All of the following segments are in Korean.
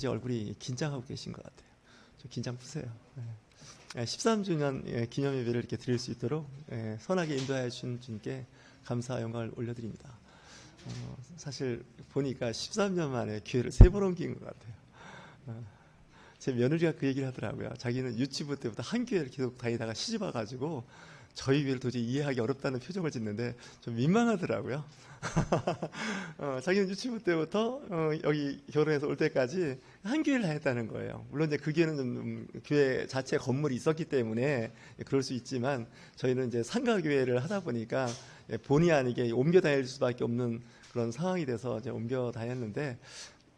이제 얼굴이 긴장하고 계신 것 같아요. 좀 긴장 푸세요. 13주년 기념 예배를 이렇게 드릴 수 있도록 선하게 인도하여 주신 주님께 감사와 영광을 올려드립니다. 사실 보니까 13년 만에 기회를 3번 옮긴 것 같아요. 제 며느리가 그 얘기를 하더라고요. 자기는 유치부 때부터 한 교회를 계속 다니다가 시집 와가지고 저희 교회를 도저히 이해하기 어렵다는 표정을 짓는데 좀 민망하더라고요. 자기는 유치부 때부터 여기 결혼해서 올 때까지 한 교회를 다녔다는 거예요. 물론 이제 그 교회는 좀 교회 자체 건물이 있었기 때문에 그럴 수 있지만 저희는 이제 상가교회를 하다 보니까 본의 아니게 옮겨 다닐 수밖에 없는 그런 상황이 돼서 이제 옮겨 다녔는데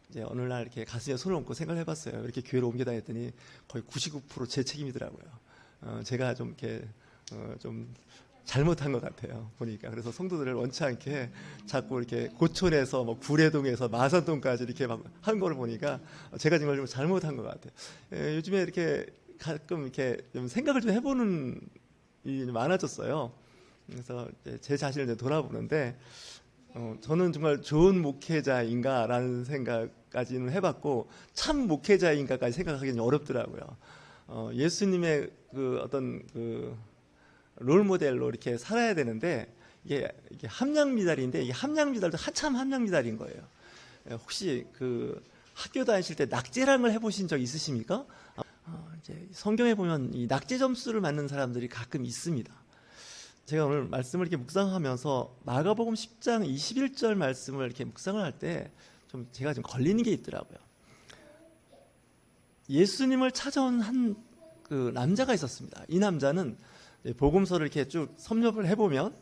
이제 어느 날 이렇게 가슴에 손을 얹고 생각을 해봤어요. 이렇게 교회를 옮겨 다녔더니 거의 99%제 책임이더라고요. 제가 좀 이렇게 좀 잘못한 것 같아요. 보니까. 그래서 성도들을 원치 않게 자꾸 이렇게 고촌에서 뭐 구례동에서 마산동까지 이렇게 막 한 거를 보니까 제가 정말 좀 잘못한 것 같아요. 요즘에 이렇게 가끔 이렇게 좀 생각을 좀 해보는 일이 많아졌어요. 그래서 제 자신을 이제 돌아보는데 저는 정말 좋은 목회자인가라는 생각까지는 해봤고 참 목회자인가까지 생각하기는 어렵더라고요. 예수님의 그 어떤 그 롤 모델로 이렇게 살아야 되는데 이게 함량 미달인데 이게 함량 미달도 한참 함량 미달인 거예요. 혹시 그 학교 다니실 때 낙제랑을 해보신 적 있으십니까? 이제 성경에 보면 이 낙제 점수를 맞는 사람들이 가끔 있습니다. 제가 오늘 말씀을 이렇게 묵상하면서 마가복음 10장 21절 말씀을 이렇게 묵상을 할 때 좀 제가 좀 걸리는 게 있더라고요. 예수님을 찾아온 한 그 남자가 있었습니다. 이 남자는 복음서를 이렇게 쭉 섭렵을 해보면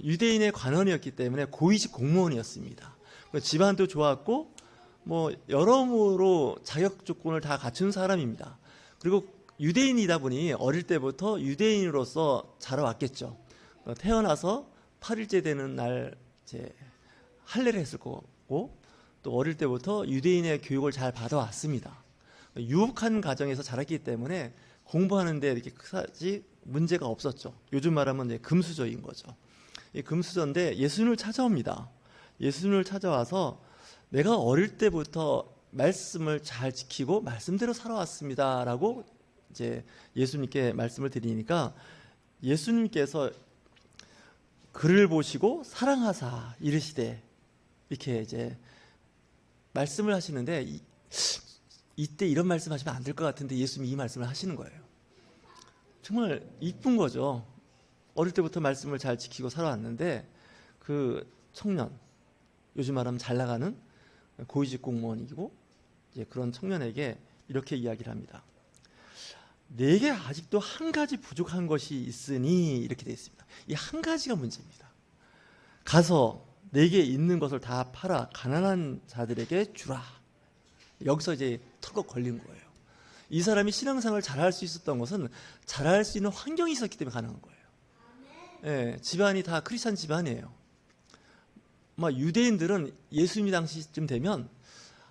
유대인의 관원이었기 때문에 고위직 공무원이었습니다. 집안도 좋았고 뭐 여러모로 자격 조건을 다 갖춘 사람입니다. 그리고 유대인이다 보니 어릴 때부터 유대인으로서 자라왔겠죠. 태어나서 8일째 되는 날 이제 할례를 했을 거고 또 어릴 때부터 유대인의 교육을 잘 받아왔습니다. 유혹한 가정에서 자랐기 때문에 공부하는데 이렇게 크지 문제가 없었죠. 요즘 말하면 이제 금수저인 거죠. 이 금수저인데 예수님을 찾아옵니다. 예수님을 찾아와서 내가 어릴 때부터 말씀을 잘 지키고 말씀대로 살아왔습니다라고 이제 예수님께 말씀을 드리니까 예수님께서 그를 보시고 사랑하사 이르시되 이렇게 이제 말씀을 하시는데 이때 이런 말씀하시면 안 될 것 같은데 예수님이 이 말씀을 하시는 거예요. 정말 이쁜 거죠. 어릴 때부터 말씀을 잘 지키고 살아왔는데 그 청년, 요즘 말하면 잘 나가는 고위직 공무원이고 이제 그런 청년에게 이렇게 이야기를 합니다. 내게 아직도 한 가지 부족한 것이 있으니 이렇게 되어 있습니다. 이 한 가지가 문제입니다. 가서 내게 있는 것을 다 팔아 가난한 자들에게 주라. 여기서 이제 턱 걸린 거예요. 이 사람이 신앙생활을 잘할 수 있었던 것은 잘할 수 있는 환경이 있었기 때문에 가능한 거예요. 예, 집안이 다 크리스찬 집안이에요. 아마 유대인들은 예수님 당시쯤 되면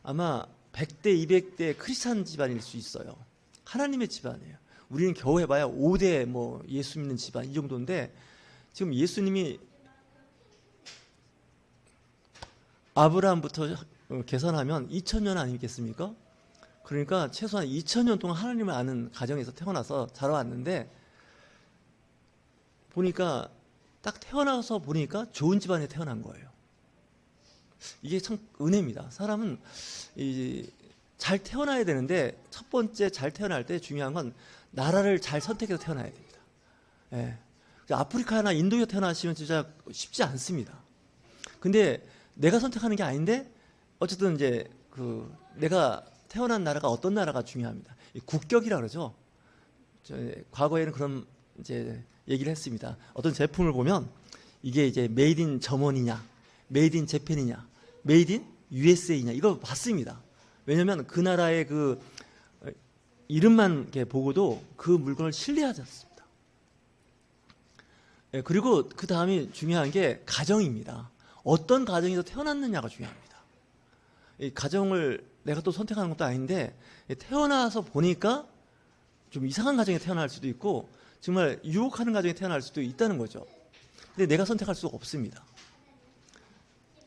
아마 100대, 200대 크리스찬 집안일 수 있어요. 하나님의 집안이에요. 우리는 겨우 해봐야 5대 뭐 예수 믿는 집안 이 정도인데 지금 예수님이 아브라함부터 계산하면 2000년 아니겠습니까? 그러니까 최소한 2000년 동안 하나님을 아는 가정에서 태어나서 자라왔는데 보니까 딱 태어나서 보니까 좋은 집안에 태어난 거예요. 이게 참 은혜입니다. 사람은 잘 태어나야 되는데 첫 번째 잘 태어날 때 중요한 건 나라를 잘 선택해서 태어나야 됩니다. 예. 아프리카나 인도에 태어나시면 진짜 쉽지 않습니다. 근데 내가 선택하는 게 아닌데 어쨌든 이제 그 내가 태어난 나라가 어떤 나라가 중요합니다. 국격이라 그러죠. 과거에는 그런 이제 얘기를 했습니다. 어떤 제품을 보면 이게 이제 메이드 인 저머니냐, 메이드 인 재팬이냐, 메이드 인 USA냐 이거 봤습니다. 왜냐하면 그 나라의 그 이름만 이렇게 보고도 그 물건을 신뢰하지 않습니다. 그리고 그 다음이 중요한 게 가정입니다. 어떤 가정에서 태어났느냐가 중요합니다. 이 가정을 내가 또 선택하는 것도 아닌데 태어나서 보니까 좀 이상한 가정에 태어날 수도 있고 정말 유혹하는 가정에 태어날 수도 있다는 거죠. 근데 내가 선택할 수가 없습니다.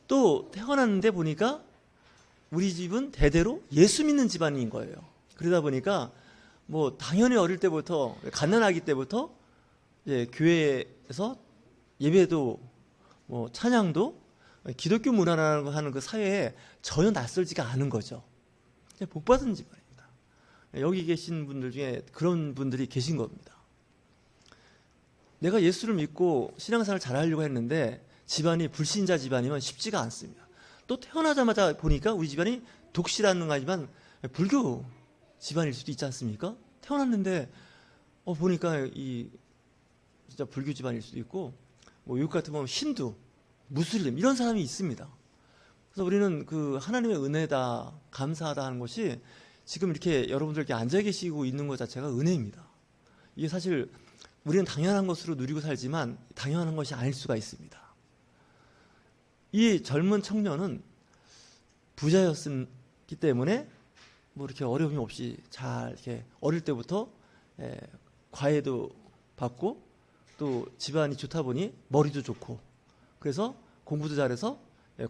또 태어났는데 보니까 우리 집은 대대로 예수 믿는 집안인 거예요. 그러다 보니까 뭐 당연히 어릴 때부터 갓난아기 때부터 교회에서 예배도 뭐 찬양도 기독교 문화라고 하는 그 사회에 전혀 낯설지가 않은 거죠. 복 받은 집안입니다. 여기 계신 분들 중에 그런 분들이 계신 겁니다. 내가 예수를 믿고 신앙생활을 잘하려고 했는데 집안이 불신자 집안이면 쉽지가 않습니다. 또 태어나자마자 보니까 우리 집안이 독실하는 거 아니지만 불교 집안일 수도 있지 않습니까? 태어났는데 보니까 이 진짜 불교 집안일 수도 있고 뭐 외국 같으면 힌두, 무슬림 이런 사람이 있습니다. 그래서 우리는 그 하나님의 은혜다, 감사하다 하는 것이 지금 이렇게 여러분들 앉아 계시고 있는 것 자체가 은혜입니다. 이게 사실 우리는 당연한 것으로 누리고 살지만 당연한 것이 아닐 수가 있습니다. 이 젊은 청년은 부자였기 때문에 뭐 이렇게 어려움이 없이 잘 이렇게 어릴 때부터 과외도 받고 또 집안이 좋다 보니 머리도 좋고 그래서 공부도 잘해서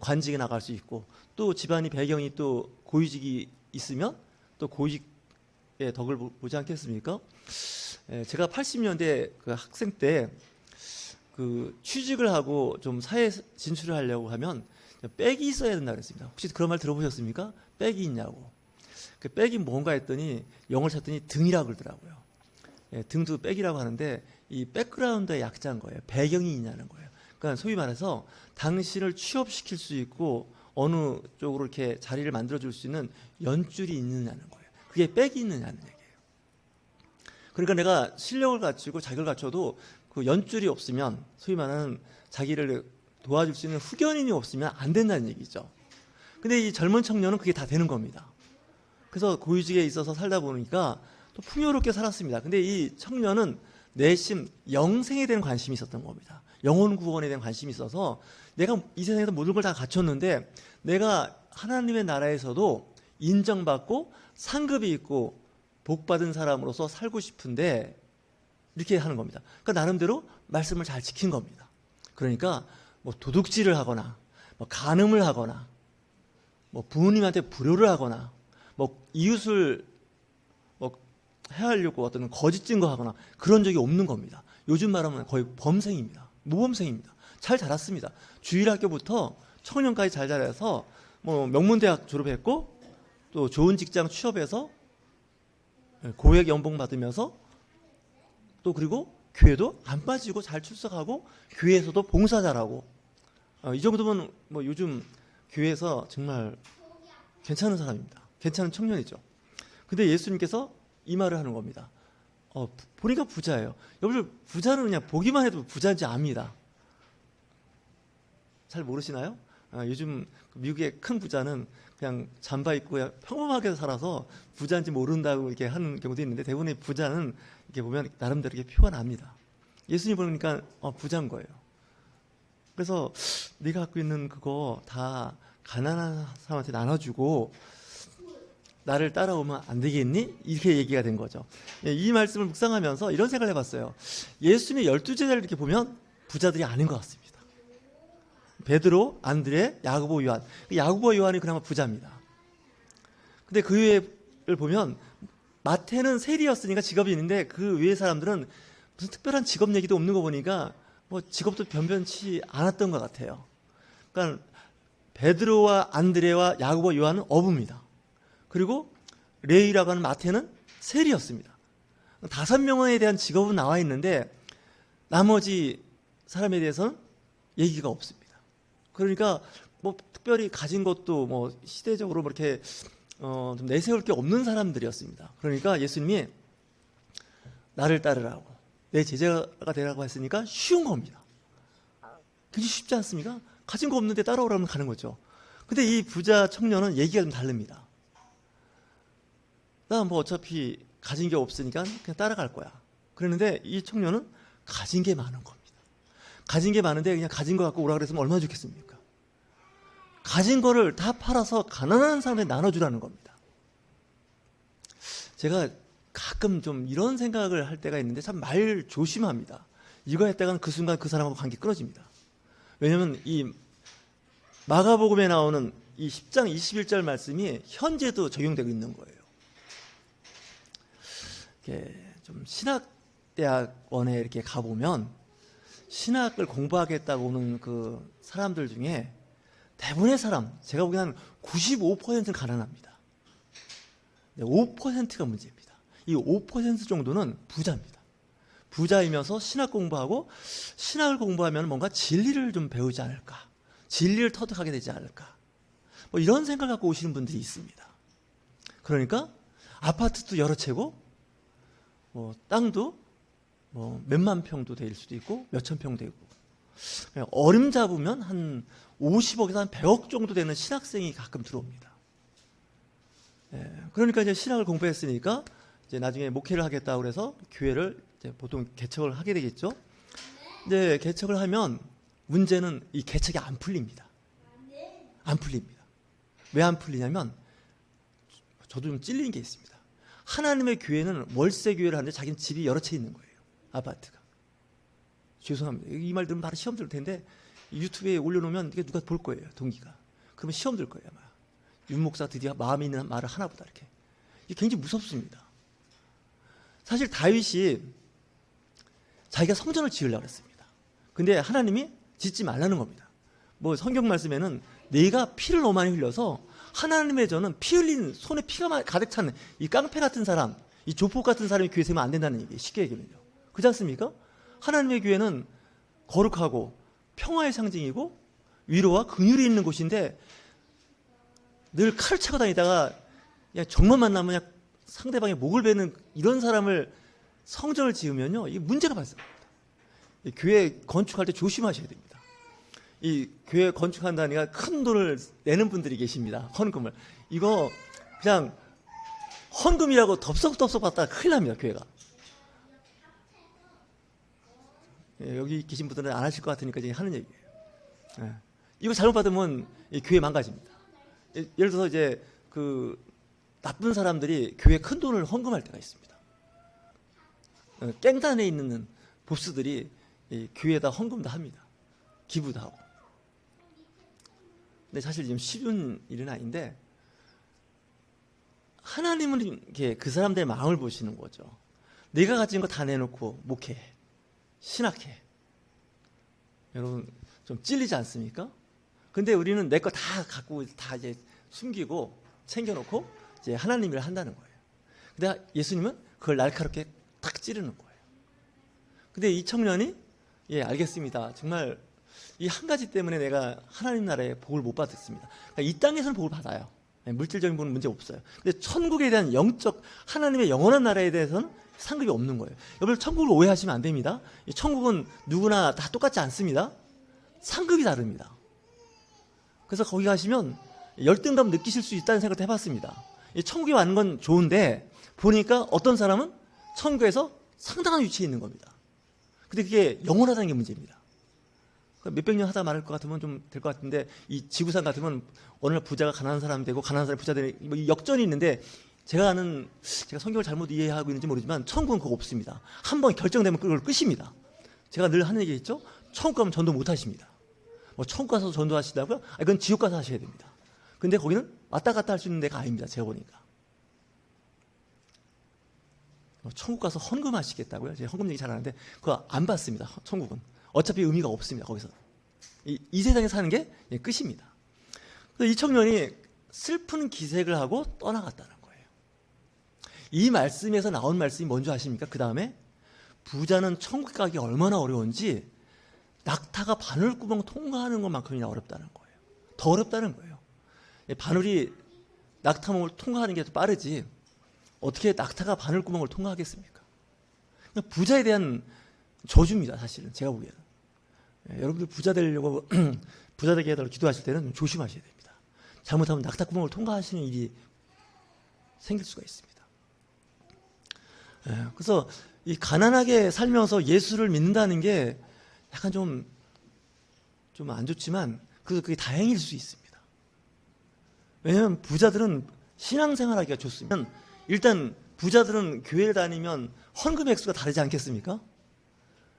관직에 나갈 수 있고 또 집안이 배경이 또 고위직이 있으면 또 고위직의 덕을 보지 않겠습니까? 제가 80년대 그 학생 때 그 취직을 하고 좀 사회 진출을 하려고 하면 백이 있어야 된다 그랬습니다. 혹시 그런 말 들어보셨습니까? 백이 있냐고. 그 백이 뭔가 했더니 영어를 찾더니 등이라고 그러더라고요. 등도 백이라고 하는데 이 백그라운드의 약자인 거예요. 배경이 있냐는 거예요. 그러니까 소위 말해서 당신을 취업시킬 수 있고 어느 쪽으로 이렇게 자리를 만들어줄 수 있는 연줄이 있느냐는 거예요. 그게 백이 있느냐는 얘기예요. 그러니까 내가 실력을 갖추고 자격을 갖춰도 그 연줄이 없으면 소위 말하는 자기를 도와줄 수 있는 후견인이 없으면 안 된다는 얘기죠. 근데 이 젊은 청년은 그게 다 되는 겁니다. 그래서 고위직에 있어서 살다 보니까 또 풍요롭게 살았습니다. 근데 이 청년은 내심 영생에 대한 관심이 있었던 겁니다. 영혼 구원에 대한 관심이 있어서 내가 이 세상에서 모든 걸 다 갖췄는데 내가 하나님의 나라에서도 인정받고 상급이 있고 복받은 사람으로서 살고 싶은데 이렇게 하는 겁니다. 그러니까 나름대로 말씀을 잘 지킨 겁니다. 그러니까 뭐 도둑질을 하거나 뭐 간음을 하거나 뭐 부모님한테 불효를 하거나 뭐 이웃을 뭐 해하려고 어떤 거짓 증거하거나 그런 적이 없는 겁니다. 요즘 말하면 거의 범생입니다. 모범생입니다. 잘 자랐습니다. 주일학교부터 청년까지 잘 자라서 뭐 명문대학 졸업했고 또 좋은 직장 취업해서 고액 연봉 받으면서 또 그리고 교회도 안 빠지고 잘 출석하고 교회에서도 봉사 잘하고 이 정도면 뭐 요즘 교회에서 정말 괜찮은 사람입니다. 괜찮은 청년이죠. 근데 예수님께서 이 말을 하는 겁니다. 보니까 부자예요. 여러분들 부자는 그냥 보기만 해도 부자인지 압니다. 잘 모르시나요? 요즘 미국의 큰 부자는 그냥 잠바 입고 그냥 평범하게 살아서 부자인지 모른다고 이렇게 하는 경우도 있는데 대부분의 부자는 이렇게 보면 나름대로 이렇게 표가 납니다. 예수님 보니까 부자인 거예요. 그래서 네가 갖고 있는 그거 다 가난한 사람한테 나눠주고 나를 따라오면 안 되겠니? 이렇게 얘기가 된 거죠. 이 말씀을 묵상하면서 이런 생각을 해봤어요. 예수님의 12제자를 이렇게 보면 부자들이 아닌 것 같습니다. 베드로, 안드레, 야고보, 요한. 야고보, 요한이 그나마 부자입니다. 근데 그 외를 보면 마태는 세리였으니까 직업이 있는데 그 외의 사람들은 무슨 특별한 직업 얘기도 없는 거 보니까 뭐 직업도 변변치 않았던 것 같아요. 그러니까 베드로와 안드레와 야고보, 요한은 어부입니다. 그리고 레위라고 하는 마태는 세리였습니다. 5명에 대한 직업은 나와 있는데 나머지 사람에 대해서는 얘기가 없습니다. 그러니까 뭐 특별히 가진 것도 뭐 시대적으로 뭐 이렇게 좀 내세울 게 없는 사람들이었습니다. 그러니까 예수님이 나를 따르라고 내 제자가 되라고 했으니까 쉬운 겁니다. 굉장히 쉽지 않습니까? 가진 거 없는데 따라오라면 가는 거죠. 근데 이 부자 청년은 얘기가 좀 다릅니다. 나 뭐 어차피 가진 게 없으니까 그냥 따라갈 거야. 그랬는데 이 청년은 가진 게 많은 겁니다. 가진 게 많은데 그냥 가진 거 갖고 오라 그랬으면 얼마나 좋겠습니까? 가진 거를 다 팔아서 가난한 사람한테 나눠주라는 겁니다. 제가 가끔 좀 이런 생각을 할 때가 있는데 참 말 조심합니다. 이거 했다가는 그 순간 그 사람하고 관계 끊어집니다. 왜냐하면 이 마가복음에 나오는 이 10장 21절 말씀이 현재도 적용되고 있는 거예요. 이렇게 좀 신학대학원에 이렇게 가보면 신학을 공부하겠다고 오는 그 사람들 중에 대부분의 사람, 제가 보기에는 95%는 가난합니다. 5%가 문제입니다. 이 5% 정도는 부자입니다. 부자이면서 신학 공부하고, 신학을 공부하면 뭔가 진리를 좀 배우지 않을까, 진리를 터득하게 되지 않을까, 뭐 이런 생각을 갖고 오시는 분들이 있습니다. 그러니까 아파트도 여러 채고, 뭐 땅도 뭐 몇만 평도 될 수도 있고 몇천 평 되고, 어림 잡으면 한 50억에서 한 100억 정도 되는 신학생이 가끔 들어옵니다. 그러니까 이제 신학을 공부했으니까 이제 나중에 목회를 하겠다고 그래서 교회를 이제 보통 개척을 하게 되겠죠. 근데 개척을 하면 문제는 이 개척이 안 풀립니다. 안 풀립니다. 왜 안 풀리냐면, 저도 좀 찔리는 게 있습니다. 하나님의 교회는 월세 교회를 하는데 자기는 집이 여러 채 있는 거예요. 아파트가. 죄송합니다. 이 말 들으면 바로 시험 들 텐데, 유튜브에 올려놓으면 이게 누가 볼 거예요. 동기가. 그러면 시험 들 거예요. 아마. 윤 목사 드디어 마음에 있는 말을 하나보다 이렇게. 이게 굉장히 무섭습니다. 사실 다윗이 자기가 성전을 지으려고 했습니다. 근데 하나님이 짓지 말라는 겁니다. 뭐 성경 말씀에는 내가 피를 너무 많이 흘려서 하나님의 저는 피 흘린 손에 피가 가득 찬 이 깡패 같은 사람, 이 조폭 같은 사람이 교회 세우면 안 된다는 얘기예요. 쉽게 얘기하면요. 그렇지 않습니까? 하나님의 교회는 거룩하고 평화의 상징이고 위로와 긍휼이 있는 곳인데, 늘 칼을 차고 다니다가 그냥 적만 만나면 그냥 상대방의 목을 베는 이런 사람을 성전을 지으면요, 이 문제가 발생합니다. 이 교회 건축할 때 조심하셔야 됩니다. 이 교회 건축한다니까 큰 돈을 내는 분들이 계십니다. 헌금을. 이거 그냥 헌금이라고 덥석덥석 받다가 큰일 납니다. 교회가. 여기 계신 분들은 안 하실 것 같으니까 지금 하는 얘기예요. 이거 잘못 받으면 이 교회 망가집니다. 예를 들어서 이제 그 나쁜 사람들이 교회 큰 돈을 헌금할 때가 있습니다. 깽단에 있는 보스들이 이 교회에다 헌금도 합니다. 기부도 하고. 근데 사실 지금 쉬운 일은 아닌데, 하나님은 이렇게 그 사람들의 마음을 보시는 거죠. 내가 가진 거 다 내놓고 목회해, 신학해. 여러분 좀 찔리지 않습니까? 근데 우리는 내 거 다 갖고 다 이제 숨기고 챙겨놓고 이제 하나님 일을 한다는 거예요. 근데 예수님은 그걸 날카롭게 탁 찌르는 거예요. 근데 이 청년이, 예, 알겠습니다. 정말 이 한 가지 때문에 내가 하나님 나라의 복을 못 받았습니다. 그러니까 이 땅에서는 복을 받아요. 물질적인 복은 문제 없어요. 근데 천국에 대한 영적, 하나님의 영원한 나라에 대해서는 상급이 없는 거예요. 여러분, 천국을 오해하시면 안 됩니다. 이 천국은 누구나 다 똑같지 않습니다. 상급이 다릅니다. 그래서 거기 가시면 열등감 느끼실 수 있다는 생각도 해봤습니다. 이 천국에 가는 건 좋은데, 보니까 어떤 사람은 천국에서 상당한 위치에 있는 겁니다. 근데 그게 영원하다는 게 문제입니다. 몇백 년 하다 말할 것 같으면 좀 될 것 같은데, 이 지구상 같으면 어느 날 부자가 가난한 사람 되고 가난한 사람이 부자 되는 뭐 역전이 있는데, 제가 성경을 잘못 이해하고 있는지 모르지만 천국은 그거 없습니다. 한 번 결정되면 그걸 끝입니다. 제가 늘 하는 얘기 있죠? 천국 가면 전도 못 하십니다. 뭐 천국 가서 전도하시다고요? 그건 지옥 가서 하셔야 됩니다. 근데 거기는 왔다 갔다 할 수 있는 데가 아닙니다. 제가 보니까. 천국 가서 헌금하시겠다고요? 제가 헌금 얘기 잘 하는데 그거 안 받습니다. 천국은. 어차피 의미가 없습니다. 거기서. 이 세상에 사는 게 끝입니다. 그래서 이 청년이 슬픈 기색을 하고 떠나갔다는 거예요. 이 말씀에서 나온 말씀이 뭔지 아십니까? 그 다음에 부자는 천국 가기 얼마나 어려운지 낙타가 바늘구멍 통과하는 것만큼이나 어렵다는 거예요. 더 어렵다는 거예요. 바늘이 낙타구멍을 통과하는 게 더 빠르지 어떻게 낙타가 바늘구멍을 통과하겠습니까? 부자에 대한 저주입니다. 사실은 제가 보기에는. 여러분들 부자 되려고 부자 되게 해달라고 기도하실 때는 좀 조심하셔야 됩니다. 잘못하면 낙타구멍을 통과하시는 일이 생길 수가 있습니다. 그래서 이 가난하게 살면서 예수를 믿는다는 게 약간 좀 안 좋지만 그게 다행일 수 있습니다. 왜냐하면 부자들은 신앙생활하기가 좋습니다. 일단 부자들은 교회를 다니면 헌금 액수가 다르지 않겠습니까?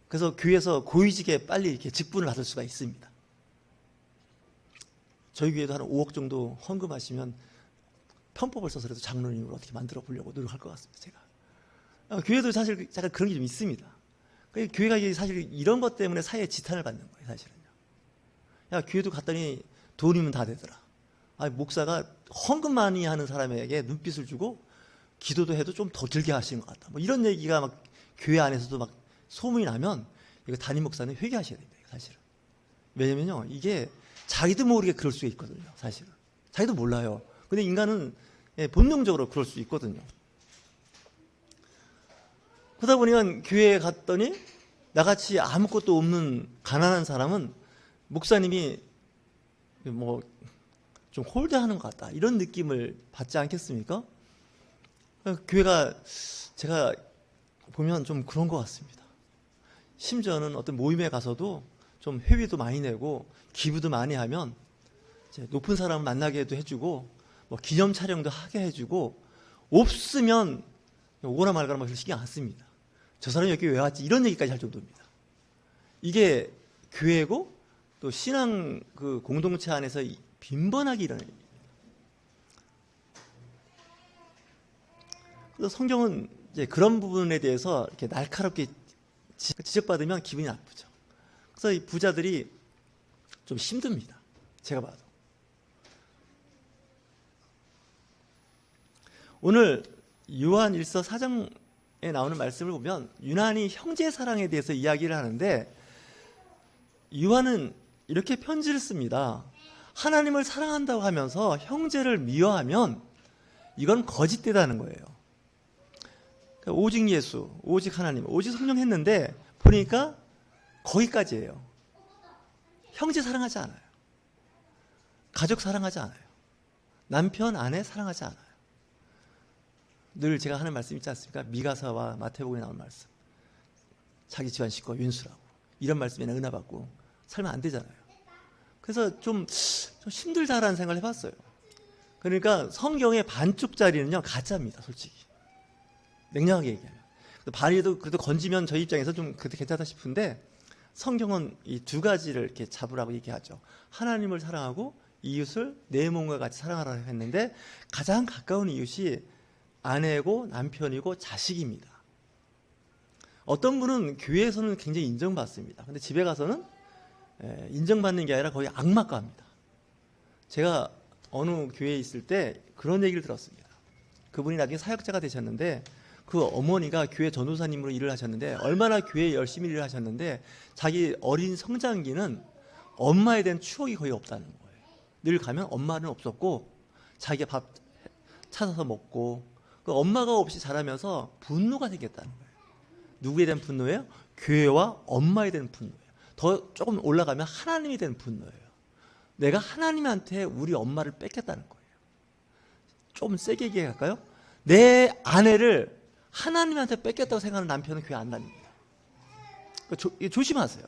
그래서 교회에서 고위직에 빨리 이렇게 직분을 받을 수가 있습니다. 저희 교회도 한 5억 정도 헌금하시면 편법을 써서라도 장로님으로 어떻게 만들어 보려고 노력할 것 같습니다. 제가 교회도 사실 약간 그런 게 좀 있습니다. 교회가 사실 이런 것 때문에 사회에 지탄을 받는 거예요. 사실은요. 야, 교회도 갔더니 돈이면 다 되더라. 목사가 헌금 많이 하는 사람에게 눈빛을 주고 기도도 해도 좀 더 길게 하시는 것 같다. 뭐 이런 얘기가 막 교회 안에서도 막 소문이 나면 이거 담임 목사는 회개하셔야 됩니다. 사실은. 왜냐면요, 이게 자기도 모르게 그럴 수 있거든요. 사실은. 자기도 몰라요. 근데 인간은 본능적으로 그럴 수 있거든요. 그러다 보니까 교회에 갔더니 나같이 아무것도 없는 가난한 사람은 목사님이 뭐 좀 홀대하는 것 같다, 이런 느낌을 받지 않겠습니까? 교회가 제가 보면 좀 그런 것 같습니다. 심지어는 어떤 모임에 가서도 좀 회비도 많이 내고 기부도 많이 하면 이제 높은 사람 만나게도 해주고 뭐 기념 촬영도 하게 해주고, 없으면 오거나 말거나 뭐 신경 안 씁니다. 저 사람이 여기 왜 왔지, 이런 얘기까지 할 정도입니다. 이게 교회고 또 신앙 그 공동체 안에서 빈번하게 일어나는 일입니다. 그래서 성경은 이제 그런 부분에 대해서 이렇게 날카롭게 지적받으면 기분이 나쁘죠. 그래서 이 부자들이 좀 힘듭니다. 제가 봐도. 오늘 요한 1서 4장에 나오는 말씀을 보면 유난히 형제 사랑에 대해서 이야기를 하는데, 요한은 이렇게 편지를 씁니다. 하나님을 사랑한다고 하면서 형제를 미워하면 이건 거짓되다는 거예요. 오직 예수, 오직 하나님, 오직 성령 했는데 보니까 거기까지예요. 형제 사랑하지 않아요. 가족 사랑하지 않아요. 남편, 아내 사랑하지 않아요. 늘 제가 하는 말씀 있지 않습니까? 미가서와 마태복음에 나오는 말씀. 자기 집안 식구가 윤수라고. 이런 말씀에 은혜 받고 살면 안 되잖아요. 그래서 좀 힘들다라는 생각을 해봤어요. 그러니까 성경의 반쪽짜리는요, 가짜입니다, 솔직히. 냉정하게 얘기하면. 반이도 그래도 건지면 저희 입장에서 좀 그래도 괜찮다 싶은데, 성경은 이 두 가지를 이렇게 잡으라고 얘기하죠. 하나님을 사랑하고 이웃을 내 몸과 같이 사랑하라고 했는데, 가장 가까운 이웃이 아내고 남편이고 자식입니다. 어떤 분은 교회에서는 굉장히 인정받습니다. 근데 집에 가서는 인정받는 게 아니라 거의 악마과입니다. 제가 어느 교회에 있을 때 그런 얘기를 들었습니다. 그분이 나중에 사역자가 되셨는데, 그 어머니가 교회 전도사님으로 일을 하셨는데, 얼마나 교회에 열심히 일을 하셨는데 자기 어린 성장기는 엄마에 대한 추억이 거의 없다는 거예요. 늘 가면 엄마는 없었고 자기가 밥 찾아서 먹고, 그 엄마가 없이 자라면서 분노가 생겼다는 거예요. 누구에 대한 분노예요? 교회와 엄마에 대한 분노예요. 더 조금 올라가면 하나님에 대한 분노예요. 내가 하나님한테 우리 엄마를 뺏겼다는 거예요. 좀 세게 얘기할까요? 내 아내를 하나님한테 뺏겼다고 생각하는 남편은 교회 안 다닙니다. 조심하세요.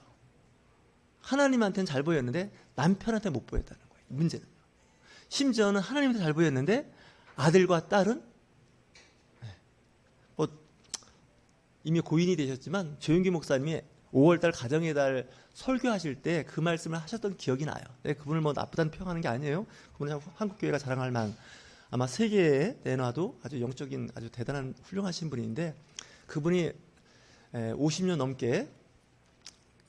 하나님한테는 잘 보였는데 남편한테 못 보였다는 거예요. 문제는. 심지어는 하나님한테 잘 보였는데 아들과 딸은 뭐 이미 고인이 되셨지만 조용기 목사님이 5월달 가정의 달 설교하실 때 그 말씀을 하셨던 기억이 나요. 그분을 뭐 나쁘다는 평하는 게 아니에요. 그분은 한국교회가 자랑할 만, 아마 세계에 내놔도 아주 영적인 아주 대단한 훌륭하신 분인데, 그분이 50년 넘게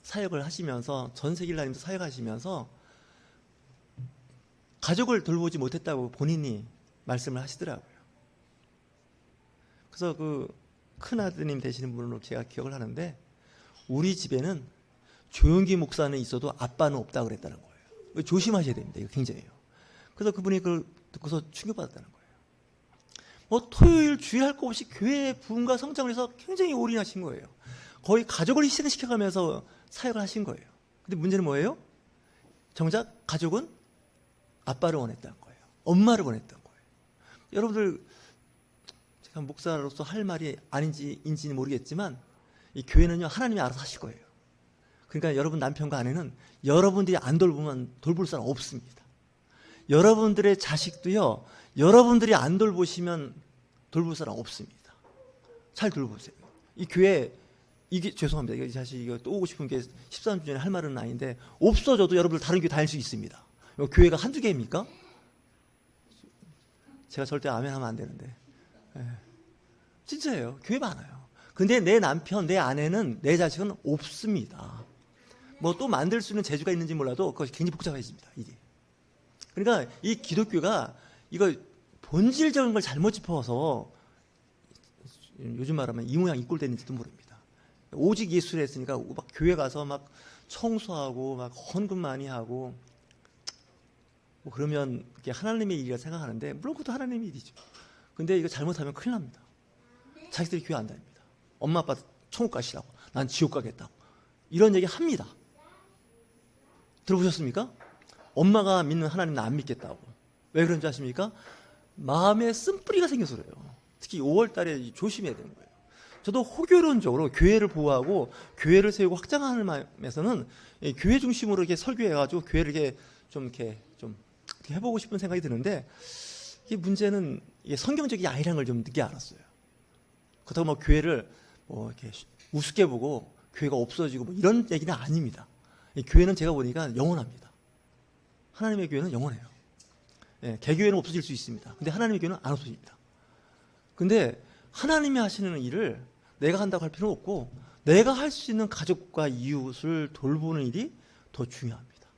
사역을 하시면서, 전 세계를 다니면서 사역하시면서 가족을 돌보지 못했다고 본인이 말씀을 하시더라고요. 그래서 그 큰아드님 되시는 분으로 제가 기억을 하는데, 우리 집에는 조용기 목사는 있어도 아빠는 없다고 그랬다는 거예요. 조심하셔야 됩니다. 이거 굉장히요. 그래서 그분이 그걸 듣고서 충격받았다는 거예요. 뭐 토요일 주일 할 거 없이 교회의 부흥과 성장을 해서 굉장히 올인하신 거예요. 거의 가족을 희생시켜가면서 사역을 하신 거예요. 근데 문제는 뭐예요? 정작 가족은 아빠를 원했다는 거예요. 엄마를 원했던 거예요. 여러분들, 제가 목사로서 할 말이 아닌지인지는 모르겠지만, 이 교회는요, 하나님이 알아서 하실 거예요. 그러니까 여러분 남편과 아내는 여러분들이 안 돌보면 돌볼 사람 없습니다. 여러분들의 자식도요, 여러분들이 안 돌보시면 돌볼 사람 없습니다. 잘 돌보세요. 이 교회, 이게 죄송합니다. 이 자식 이거 또 오고 싶은 게 13주 전에 할 말은 아닌데, 없어져도 여러분들 다른 교회 다닐 수 있습니다. 교회가 한두 개입니까? 제가 절대 아멘 하면 안 되는데. 예. 진짜예요. 교회 많아요. 근데 내 남편, 내 아내는, 내 자식은 없습니다. 뭐 또 만들 수 있는 재주가 있는지 몰라도 그것이 굉장히 복잡해집니다. 이게. 그러니까 이 기독교가 이거 본질적인 걸 잘못 짚어서 요즘 말하면 이 모양 이 꼴 됐는지도 모릅니다. 오직 예수를 했으니까 막 교회 가서 막 청소하고 막 헌금 많이 하고 뭐 그러면 이게 하나님의 일이라 생각하는데 물론 그것도 하나님의 일이죠. 근데 이거 잘못하면 큰일 납니다. 자식들이 교회 안 다닙니다. 엄마 아빠 천국 가시라고, 난 지옥 가겠다고 이런 얘기 합니다. 들어보셨습니까? 엄마가 믿는 하나님은 안 믿겠다고. 왜 그런지 아십니까? 마음에 쓴뿌리가 생겨서 그래요. 특히 5월 달에 조심해야 되는 거예요. 저도 호교론적으로 교회를 보호하고 교회를 세우고 확장하는 마음에서는 교회 중심으로 이렇게 설교해가지고 교회를 이렇게 좀 해보고 싶은 생각이 드는데 이게 문제는 이게 성경적이 아니라는 걸 좀 늦게 알았어요. 그렇다고 뭐 교회를 뭐 이렇게 우습게 보고 교회가 없어지고 뭐 이런 얘기는 아닙니다. 교회는 제가 보니까 영원합니다. 하나님의 교회는 영원해요. 예, 개교회는 없어질 수 있습니다. 근데 하나님의 교회는 안 없어집니다. 근데 하나님이 하시는 일을 내가 한다고 할 필요는 없고 내가 할 수 있는 가족과 이웃을 돌보는 일이 더 중요합니다.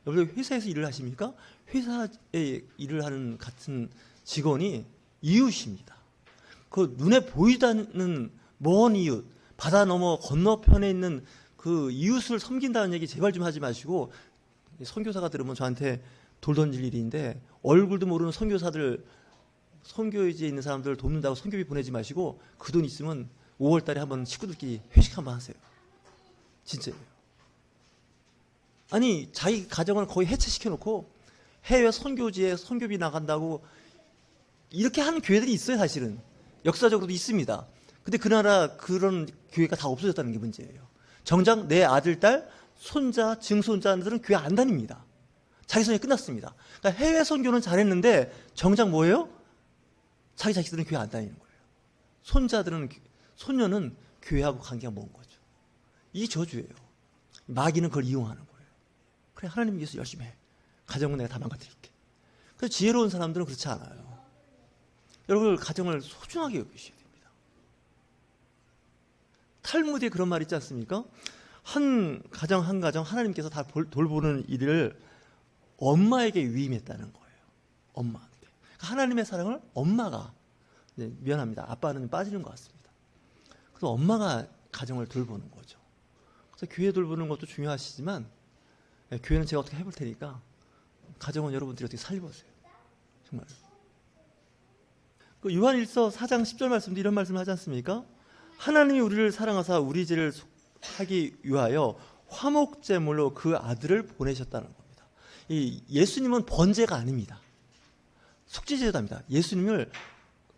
여러분 회사에서 일을 하십니까? 회사에 일을 하는 같은 직원이 이웃입니다. 그 눈에 보이지 않는 먼 이웃, 바다 넘어 건너편에 있는 그 이웃을 섬긴다는 얘기 제발 좀 하지 마시고 선교사가 들으면 저한테 돌 던질 일인데 얼굴도 모르는 선교사들 선교지에 있는 사람들 돕는다고 선교비 보내지 마시고 그 돈 있으면 5월 달에 한번 식구들끼리 회식 한번 하세요. 진짜예요. 아니 자기 가정을 거의 해체시켜놓고 해외 선교지에 선교비 나간다고 이렇게 하는 교회들이 있어요. 사실은 역사적으로도 있습니다. 근데 그 나라 그런 교회가 다 없어졌다는 게 문제예요. 정작 내 아들, 딸, 손자, 증손자들은 교회 안 다닙니다. 자기 선이 끝났습니다. 그러니까 해외 선교는 잘했는데 정작 뭐예요? 자기 자식들은 교회 안 다니는 거예요. 손녀는 교회하고 관계가 먼 거죠. 이게 저주예요. 마귀는 그걸 이용하는 거예요. 그래 하나님 위해서 열심히 해. 가정은 내가 다 망가뜨릴게. 그래서 지혜로운 사람들은 그렇지 않아요. 여러분 가정을 소중하게 여기셔야 됩니다. 탈무드에 그런 말 있지 않습니까? 한 가정 하나님께서 다 돌보는 일을 엄마에게 위임했다는 거예요. 엄마한테. 그러니까 하나님의 사랑을 엄마가 미안합니다. 아빠는 빠지는 것 같습니다. 그래서 엄마가 가정을 돌보는 거죠. 그래서 교회 돌보는 것도 중요하시지만 교회는 제가 어떻게 해볼 테니까 가정은 여러분들이 어떻게 살려보세요. 정말. 그 요한일서 4장 10절 말씀도 이런 말씀을 하지 않습니까? 하나님이 우리를 사랑하사 우리 죄를 하기 위하여 화목제물로 그 아들을 보내셨다는 겁니다. 이 예수님은 번제가 아닙니다. 속죄제도입니다. 예수님을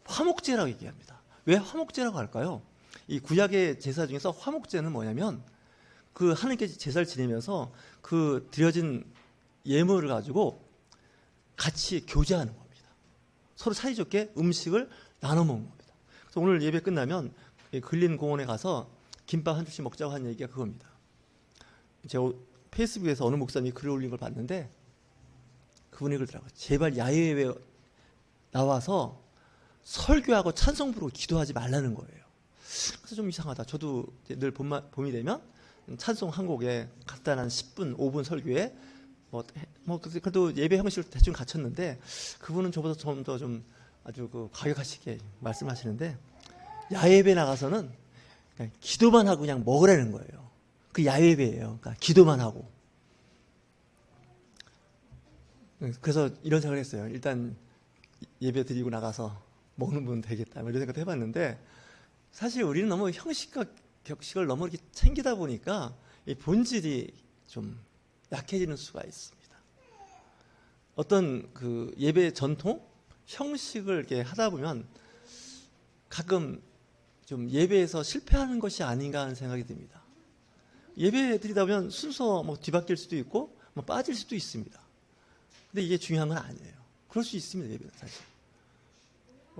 화목제라고 얘기합니다. 왜 화목제라고 할까요? 이 구약의 제사 중에서 화목제는 뭐냐면 그 하나님께 제사를 지내면서 그 드려진 예물을 가지고 같이 교제하는 겁니다. 서로 사이좋게 음식을 나눠 먹는 겁니다. 그래서 오늘 예배 끝나면 근린 공원에 가서 김밥 한 줄씩 먹자고 한 얘기가 그겁니다. 제가 페이스북에서 어느 목사님이 글을 올린 걸 봤는데 그분이 그러더라고요. 제발 야외에 나와서 설교하고 찬송 부르고 기도하지 말라는 거예요. 그래서 좀 이상하다. 저도 늘 봄이 되면 찬송 한 곡에 간단한 10분, 5분 설교에 그래도 예배 형식을 대충 갖췄는데 그분은 저보다 좀 더 좀 아주 그 과격하시게 말씀하시는데 야외배 나가서는 그냥 기도만 하고 그냥 먹으라는 거예요. 그 야외배예요. 그러니까 기도만 하고. 그래서 이런 생각을 했어요. 일단 예배 드리고 나가서 먹는 분 되겠다. 이런 생각도 해봤는데 사실 우리는 너무 형식과 격식을 너무 이렇게 챙기다 보니까 이 본질이 좀 약해지는 수가 있습니다. 어떤 그 예배 전통, 형식을 이렇게 하다 보면 가끔 좀 예배에서 실패하는 것이 아닌가 하는 생각이 듭니다. 예배 드리다 보면 순서 뭐 뒤바뀔 수도 있고 뭐 빠질 수도 있습니다. 근데 이게 중요한 건 아니에요. 그럴 수 있습니다. 예배는 사실.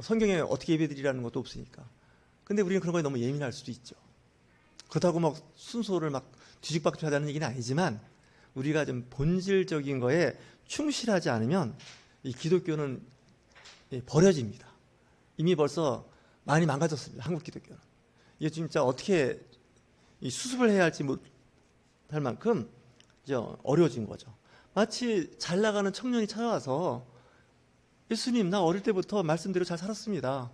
성경에 어떻게 예배 드리라는 것도 없으니까. 근데 우리는 그런 거에 너무 예민할 수도 있죠. 그렇다고 막 순서를 막 뒤죽박죽하다는 얘기는 아니지만 우리가 좀 본질적인 거에 충실하지 않으면 이 기독교는 버려집니다. 이미 벌써 많이 망가졌습니다. 한국 기독교는. 이게 진짜 어떻게 이 수습을 해야 할지 못할 만큼 이제 어려워진 거죠. 마치 잘 나가는 청년이 찾아와서 예수님, 나 어릴 때부터 말씀대로 잘 살았습니다.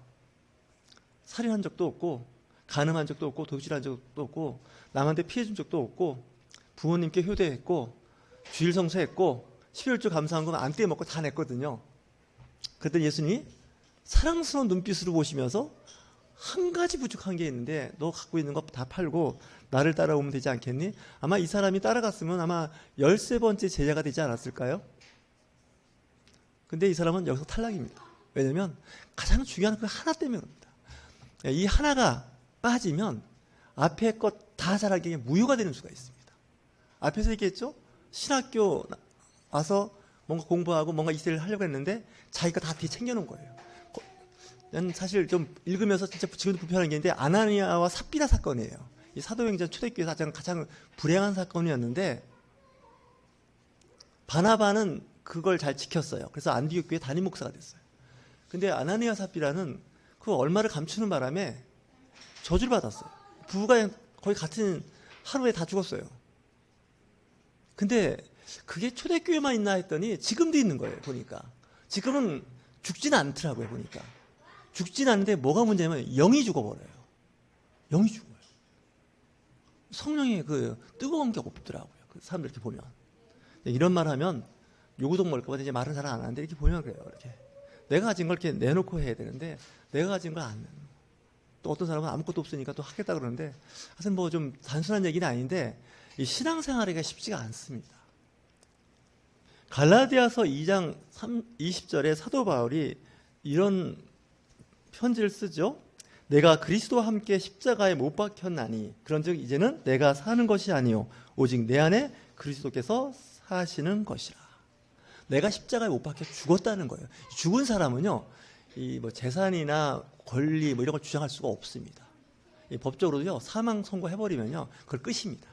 살인한 적도 없고 간음한 적도 없고 도둑질한 적도 없고 남한테 피해준 적도 없고 부모님께 효도했고 주일 성수했고 11조 감사한금 안 떼먹고 다 냈거든요. 그랬더니 예수님이 사랑스러운 눈빛으로 보시면서 한 가지 부족한 게 있는데 너 갖고 있는 거 다 팔고 나를 따라오면 되지 않겠니? 아마 이 사람이 따라갔으면 아마 13번째 제자가 되지 않았을까요? 근데 이 사람은 여기서 탈락입니다. 왜냐면 가장 중요한 그 하나 때문에 그럽니다. 이 하나가 빠지면 앞에 것 다 잘하기에 무효가 되는 수가 있습니다. 앞에서 얘기했죠? 신학교 와서 뭔가 공부하고 뭔가 이세를 하려고 했는데 자기가 다 뒤에 챙겨놓은 거예요. 난 사실 좀 읽으면서 진짜 지금도 불편한 게 있는데 아나니아와 삽비라 사건이에요. 이 사도행전 초대교회에서 가장 불행한 사건이었는데 바나바는 그걸 잘 지켰어요. 그래서 안디옥 교회 담임 목사가 됐어요. 근데 아나니아 삽비라는 그 얼마를 감추는 바람에 저주를 받았어요. 부부가 거의 같은 하루에 다 죽었어요. 근데 그게 초대교회만 있나 했더니 지금도 있는 거예요. 보니까 지금은 죽지는 않더라고요. 보니까 죽지는 않는데 뭐가 문제냐면 영이 죽어버려요. 영이 죽어요. 성령의 그 뜨거운 게 없더라고요. 그 사람들 이렇게 보면 이런 말 하면 요구동 먹을까 봐 이제 말은 잘 안 하는데 이렇게 보면 그래요. 이렇게 내가 가진 걸 이렇게 내놓고 해야 되는데 내가 가진 걸 안 내놓고 또 어떤 사람은 아무것도 없으니까 또 하겠다 그러는데 하여튼 뭐 좀 단순한 얘기는 아닌데 이 신앙생활이가 쉽지가 않습니다. 갈라디아서 2장 20절에 사도 바울이 이런 편지를 쓰죠. 내가 그리스도와 함께 십자가에 못 박혔나니 그런즉 이제는 내가 사는 것이 아니요 오직 내 안에 그리스도께서 사시는 것이라. 내가 십자가에 못 박혀 죽었다는 거예요. 죽은 사람은요, 이 뭐 재산이나 권리 뭐 이런 걸 주장할 수가 없습니다. 이 법적으로요 사망 선고해버리면요 그걸 끝입니다.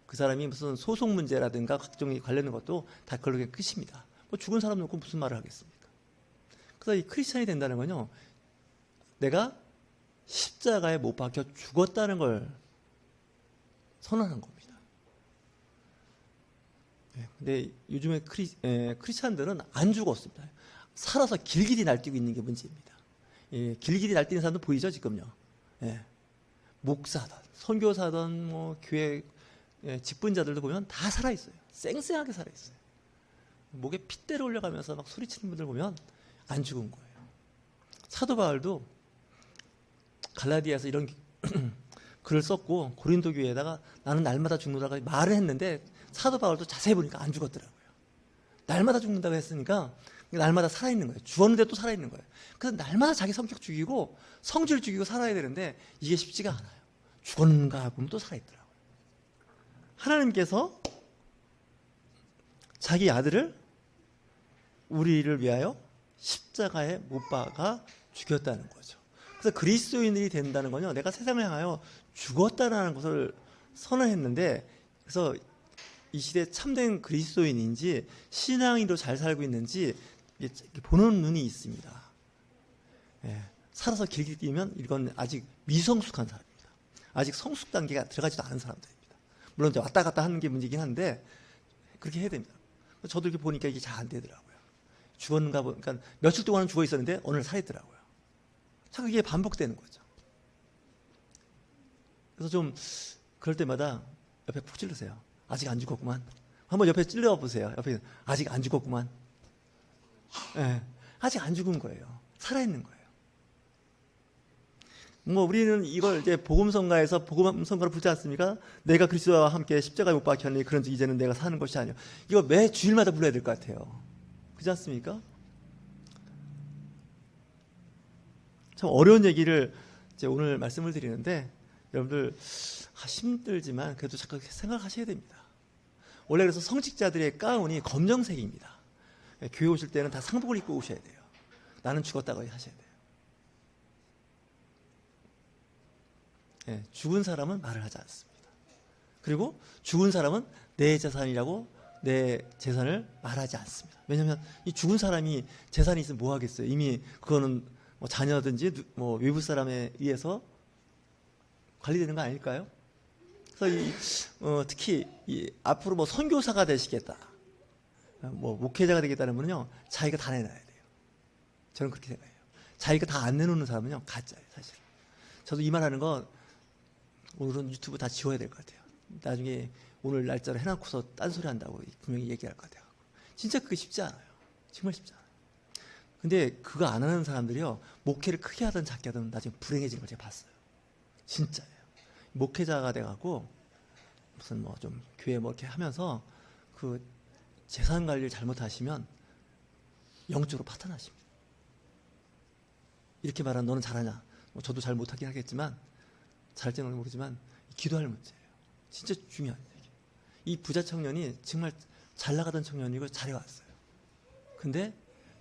그 사람이 무슨 소송 문제라든가 각종 관련된 것도 다 그걸로 끝입니다. 뭐 죽은 사람 놓고 무슨 말을 하겠습니까? 그래서 이 크리스찬이 된다는 건요, 내가 십자가에 못 박혀 죽었다는 걸 선언한 겁니다. 근데 요즘에 크리스찬들은 안 죽었습니다. 살아서 길길이 날뛰고 있는 게 문제입니다. 길길이 날뛰는 사람도 보이죠 지금요. 목사든 선교사든 뭐 교회 직분자들도 보면 다 살아있어요. 쌩쌩하게 살아있어요. 목에 핏대를 올려가면서 막 소리치는 분들 보면 안 죽은 거예요. 사도 바울도 갈라디아에서 이런 글을 썼고 고린도 교회에다가 나는 날마다 죽는다고 말을 했는데 사도 바울도 자세히 보니까 안 죽었더라고요. 날마다 죽는다고 했으니까 날마다 살아있는 거예요. 죽었는데 또 살아있는 거예요. 그래서 날마다 자기 성격 죽이고 성질 죽이고 살아야 되는데 이게 쉽지가 않아요. 죽었는가 보면 또 살아있더라고요. 하나님께서 자기 아들을 우리를 위하여 십자가에 못 박아 죽였다는 거죠. 그래서 그리스도인들이 된다는 건요, 내가 세상을 향하여 죽었다는 것을 선언했는데, 그래서 이 시대에 참된 그리스도인인지 신앙인으로 잘 살고 있는지 보는 눈이 있습니다. 살아서 길게 뛰면 이건 아직 미성숙한 사람입니다. 아직 성숙 단계가 들어가지도 않은 사람들입니다. 물론 이제 왔다 갔다 하는 게 문제긴 한데 그렇게 해야 됩니다. 저도 이렇게 보니까 이게 잘 안 되더라고요. 죽었는가 보니까 그러니까 며칠 동안은 죽어 있었는데 오늘 살아있더라고요. 자꾸 이게 반복되는 거죠. 그래서 좀 그럴 때마다 옆에 푹 찔르세요. 아직 안 죽었구만. 한번 옆에 찔러 보세요. 옆에 아직 안 죽었구만. 아직 안 죽은 거예요. 살아있는 거예요. 뭐 우리는 이걸 이제 복음성가에서 복음성가를 부르지 않습니까? 내가 그리스도와 함께 십자가에 못 박혔니 그런즉 이제는 내가 사는 것이 아니요. 이거 매 주일마다 불러야 될 것 같아요. 그렇지 않습니까? 참 어려운 얘기를 이제 오늘 말씀을 드리는데 여러분들 힘들지만 그래도 자꾸 생각하셔야 됩니다. 원래 그래서 성직자들의 가운이 검정색입니다. 교회 오실 때는 다 상복을 입고 오셔야 돼요. 나는 죽었다고 하셔야 돼요. 죽은 사람은 말을 하지 않습니다. 그리고 죽은 사람은 내 재산이라고 내 재산을 말하지 않습니다. 왜냐하면 이 죽은 사람이 재산이 있으면 뭐 하겠어요. 이미 그거는 뭐 자녀든지 뭐 외부 사람에 의해서 관리되는 거 아닐까요? 그래서 특히 앞으로 뭐 선교사가 되시겠다, 뭐 목회자가 되겠다는 분은요, 자기가 다 내놔야 돼요. 저는 그렇게 생각해요. 자기가 다 안 내놓는 사람은요, 가짜예요, 사실. 저도 이 말하는 거 오늘은 유튜브 다 지워야 될 것 같아요. 나중에 오늘 날짜로 해놓고서 딴소리 한다고 분명히 얘기할 것 같아요. 진짜 그게 쉽지 않아요. 정말 쉽지 않아요. 근데 그거 안 하는 사람들이요, 목회를 크게 하든 작게 하든 나중에 불행해지는 걸 제가 봤어요. 진짜예요. 목회자가 돼갖고 무슨 뭐 좀 교회 뭐 이렇게 하면서 그 재산 관리를 잘못하시면 영적으로 파탄나십니다. 이렇게 말하는 너는 잘하냐? 뭐 저도 잘 못하긴 하겠지만, 잘할지는 모르지만 기도할 문제예요. 진짜 중요한 얘기. 이 부자 청년이 정말 잘 나가던 청년이고 잘해왔어요. 근데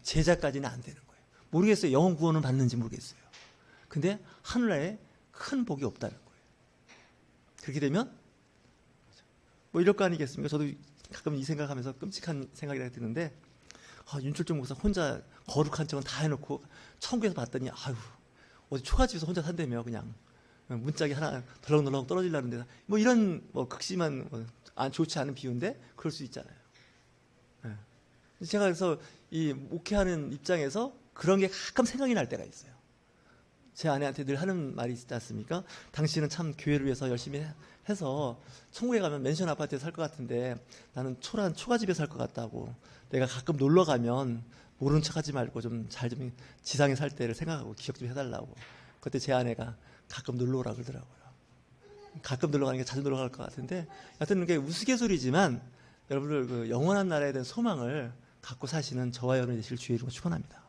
제자까지는 안 되는 거예요. 모르겠어요. 영혼 구원은 받는지 모르겠어요. 근데 하늘나라에 큰 복이 없다는 거예요. 그렇게 되면 뭐 이럴 거 아니겠습니까? 저도 가끔 이 생각하면서 끔찍한 생각이 드는데, 윤철중 목사 혼자 거룩한 척은 다 해놓고 천국에서 봤더니 아유, 어디 초가집에서 혼자 산다며. 그냥 문짝이 하나 덜렁덜렁 떨어지려는데, 뭐 이런 뭐 극심한 좋지 않은 비유인데 그럴 수 있잖아요. 네. 제가 그래서 이 목회하는 입장에서 그런 게 가끔 생각이 날 때가 있어요. 제 아내한테 늘 하는 말이 있지 않습니까? 당신은 참 교회를 위해서 열심히 해서 천국에 가면 맨션 아파트에 살 것 같은데 나는 초가집에 살 것 같다고. 내가 가끔 놀러 가면 모르는 척하지 말고 좀 잘 좀 지상에 살 때를 생각하고 기억 좀 해달라고. 그때 제 아내가 가끔 놀러 오라 그러더라고요. 가끔 놀러 가는 게 자주 놀러 갈 것 같은데, 하여튼 그게 우스갯소리지만 여러분들 그 영원한 나라에 대한 소망을 갖고 사시는 저와 여러분이 되실 주의 이름으로 축원합니다.